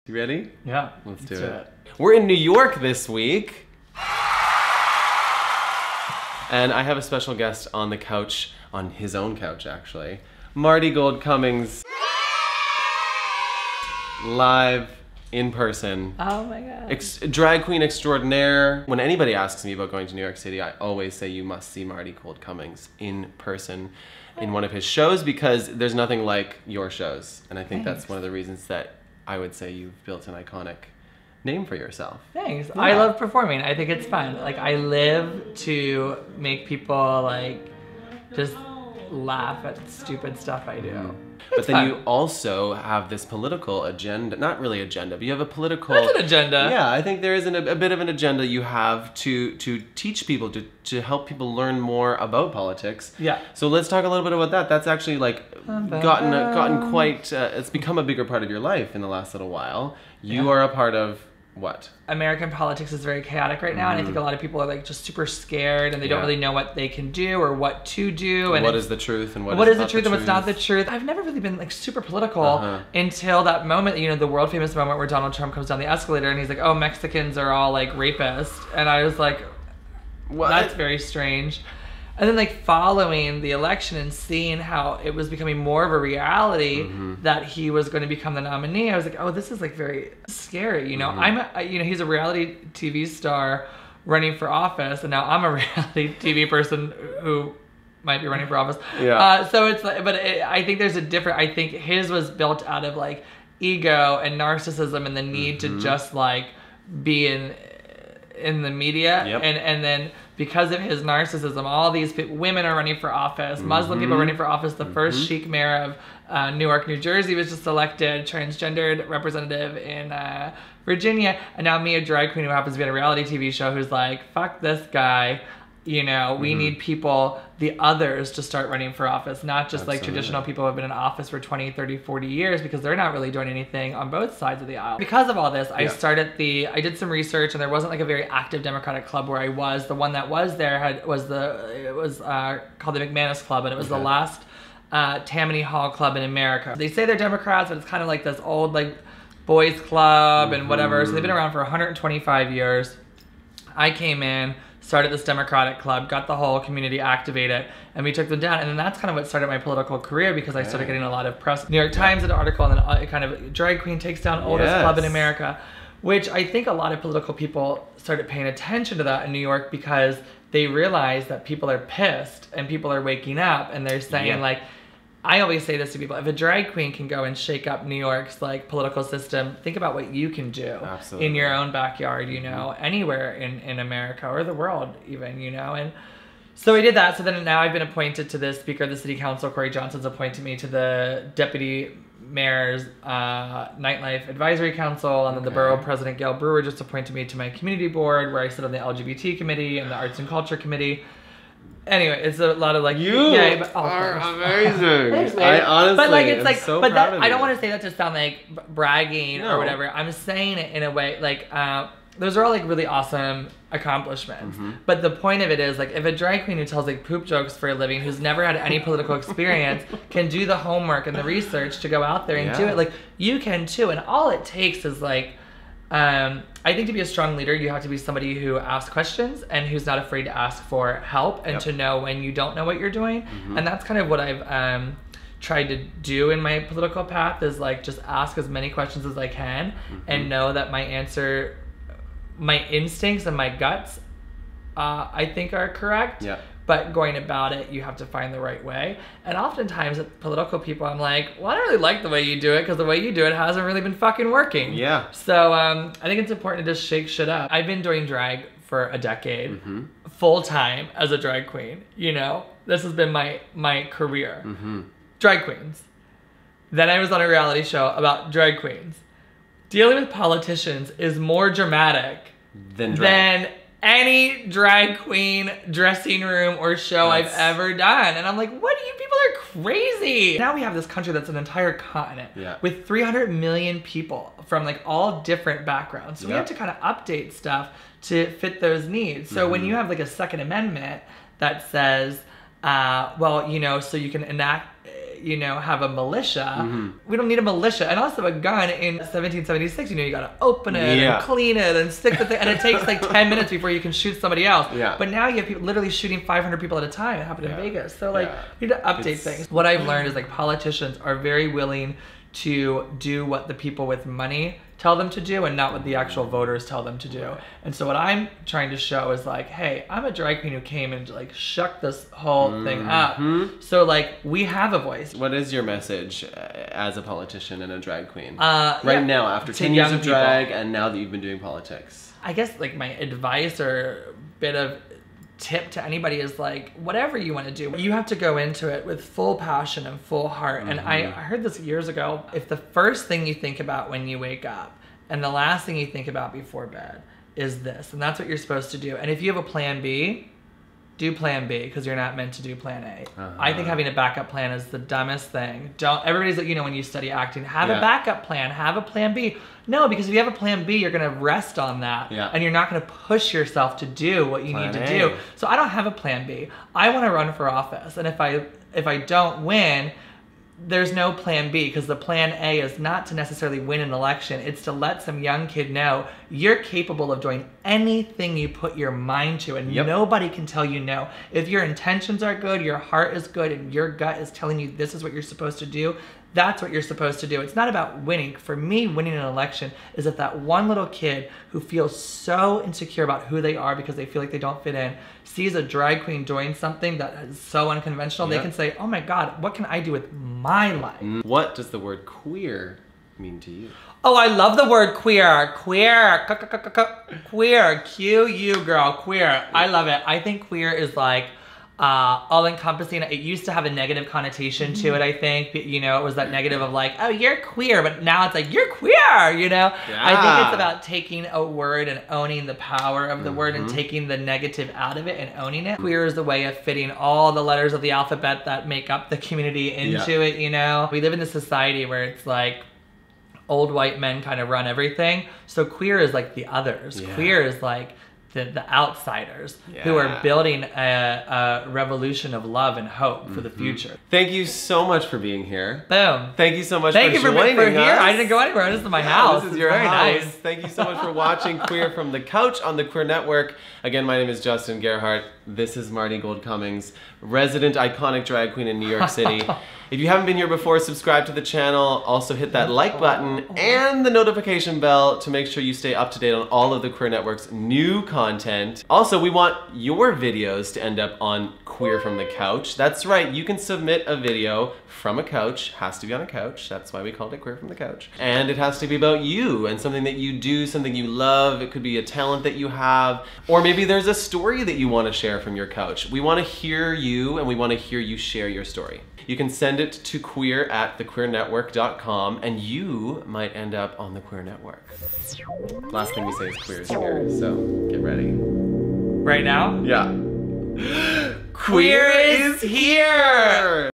You ready? Yeah. Let's do it. We're in New York this week. And I have a special guest on the couch, on his own couch actually. Marti Gould Cummings. Live, in person. Oh my God. Drag queen extraordinaire. When anybody asks me about going to New York City, I always say you must see Marti Gould Cummings in person in one of his shows because there's nothing like your shows. And I think that's one of the reasons that I would say you've built an iconic name for yourself. Thanks. Yeah. I love performing. I think it's fun. Like, I live to make people, like, just laugh at stupid stuff I do. But then you also have this political agenda, not really agenda, but you have a political... That's an agenda. Yeah, I think there is a bit of an agenda you have to teach people, to help people learn more about politics. Yeah. So let's talk a little bit about that. That's actually like gotten quite, it's become a bigger part of your life in the last little while. You are a part of what? American politics is very chaotic right now, and I think a lot of people are like just super scared, and they don't really know what they can do or what to do. And what is the truth and what is the truth and what's not the truth. I've never really been like super political until that moment, you know, the world famous moment where Donald Trump comes down the escalator and he's like, oh, Mexicans are all like rapists. And I was like, what? That's very strange. And then like following the election and seeing how it was becoming more of a reality that he was going to become the nominee, I was like, oh, this is like very scary. You know, he's a reality TV star running for office, and now I'm a reality TV person who might be running for office. Yeah. So it's like, but I think there's a different. I think his was built out of like ego and narcissism and the need to just like be in the media, and then because of his narcissism, all these women are running for office, Muslim people are running for office. The first chic mayor of Newark, New Jersey was just elected, transgendered representative in Virginia, and now me, a drag queen who happens to be on a reality TV show, who's like, fuck this guy. You know, we need people, the others, to start running for office, not just like traditional people who have been in office for 20, 30, 40 years, because they're not really doing anything on both sides of the aisle. Because of all this, I did some research, and there wasn't like a very active Democratic club where I was. The one that was there was called the McManus Club, and it was the last Tammany Hall club in America. They say they're Democrats, but it's kind of like this old like boys club and whatever. So they've been around for 125 years. I came in, started this Democratic club, got the whole community activated, and we took them down. And then that's kind of what started my political career, because I started getting a lot of press. New York Times did an article, and then kind of drag queen takes down oldest club in America, which I think a lot of political people started paying attention to that in New York, because they realized that people are pissed and people are waking up, and they're saying like, I always say this to people, if a drag queen can go and shake up New York's like political system, think about what you can do in your own backyard, you know, anywhere in America or the world even, you know. And so we did that. So then now I've been appointed to the Speaker of the City Council. Corey Johnson's appointed me to the Deputy Mayor's Nightlife Advisory Council, and then the Borough President Gail Brewer just appointed me to my community board, where I sit on the LGBT committee and the Arts and Culture committee. Anyway, it's a lot of like are amazing. I honestly, but like it's like, so but proud of I don't you. want to say that to sound like bragging or whatever. I'm saying it in a way like those are all like really awesome accomplishments. But the point of it is like, if a drag queen who tells like poop jokes for a living, who's never had any political experience, can do the homework and the research to go out there and do it, like you can too. And all it takes is like, I think to be a strong leader, you have to be somebody who asks questions and who's not afraid to ask for help and to know when you don't know what you're doing. And that's kind of what I've tried to do in my political path, is like just ask as many questions as I can and know that my answer, my instincts and my guts, I think are correct. But going about it, you have to find the right way. And oftentimes, political people, I'm like, well, I don't really like the way you do it, because the way you do it hasn't really been fucking working. So I think it's important to just shake shit up. I've been doing drag for a decade, full time as a drag queen. You know, this has been my career. Drag queens. Then I was on a reality show about drag queens. Dealing with politicians is more dramatic than any drag queen dressing room or show I've ever done. And I'm like, what do you people are crazy. Now we have this country that's an entire continent with 300 million people from like all different backgrounds. So we have to kind of update stuff to fit those needs. So when you have like a Second Amendment that says, well, you know, so you can enact, you know, have a militia. We don't need a militia. And also a gun in 1776, you know, you gotta open it and clean it and stick the thing, and it takes like 10 minutes before you can shoot somebody else. But now you have people literally shooting 500 people at a time. It happened in Vegas. So like, you need to update things. What I've learned is like politicians are very willing to do what the people with money tell them to do and not what the actual voters tell them to do. And so what I'm trying to show is like, hey, I'm a drag queen who came and like shook this whole thing up. So like, we have a voice. What is your message as a politician and a drag queen? Right now, after 10 years of drag and now that you've been doing politics. I guess like my advice or bit of tip to anybody is like, whatever you want to do, you have to go into it with full passion and full heart. And I heard this years ago, if the first thing you think about when you wake up and the last thing you think about before bed is this, and that's what you're supposed to do. And if you have a plan B, do plan B, because you're not meant to do plan A. I think having a backup plan is the dumbest thing. Everybody's like, you know, when you study acting, have a backup plan, have a plan B. No, because if you have a plan B, you're going to rest on that. And you're not going to push yourself to do what you need to do. So I don't have a plan B. I want to run for office. And if I don't win, there's no plan B, because the plan A is not to necessarily win an election. It's to let some young kid know you're capable of doing anything you put your mind to, and nobody can tell you no. If your intentions are good, your heart is good, and your gut is telling you this is what you're supposed to do, that's what you're supposed to do. It's not about winning. For me, winning an election is if that one little kid who feels so insecure about who they are because they feel like they don't fit in, sees a drag queen doing something that is so unconventional, they can say, oh my God, what can I do with my life? What does the word queer mean to you? Oh, I love the word queer. Queer. Queer. Q-U, girl. Queer. I love it. I think queer is like all-encompassing. It used to have a negative connotation to it, I think. You know, it was that negative of like, oh, you're queer, but now it's like, you're queer, you know? I think it's about taking a word and owning the power of the word and taking the negative out of it and owning it. Queer is the way of fitting all the letters of the alphabet that make up the community into it, you know? We live in a society where it's like, old white men kind of run everything. So queer is like the others. Queer is like the outsiders who are building a revolution of love and hope for the future. Thank you so much for being here. Boom. Thank you so much for joining us. Thank you for here. I didn't go anywhere. This is my house. This is your very house. Nice. Thank you so much for watching Queer from the Couch on the Queer Network. Again, my name is Justin Gerhardt. This is Marti Gould Cummings, resident iconic drag queen in New York City. If you haven't been here before, subscribe to the channel. Also hit that like button and the notification bell to make sure you stay up to date on all of the Queer Network's new content. Also, we want your videos to end up on Queer from the Couch. That's right, you can submit a video from a couch. Has to be on a couch. That's why we called it Queer from the Couch. And it has to be about you and something that you do, something you love. It could be a talent that you have, or maybe there's a story that you want to share from your couch. We want to hear you, and we want to hear you share your story. You can send it to queer@thequeernetwork.com, and you might end up on the Queer Network. Last thing we say is queer is here, so get ready. Right now? Yeah. Queer is here!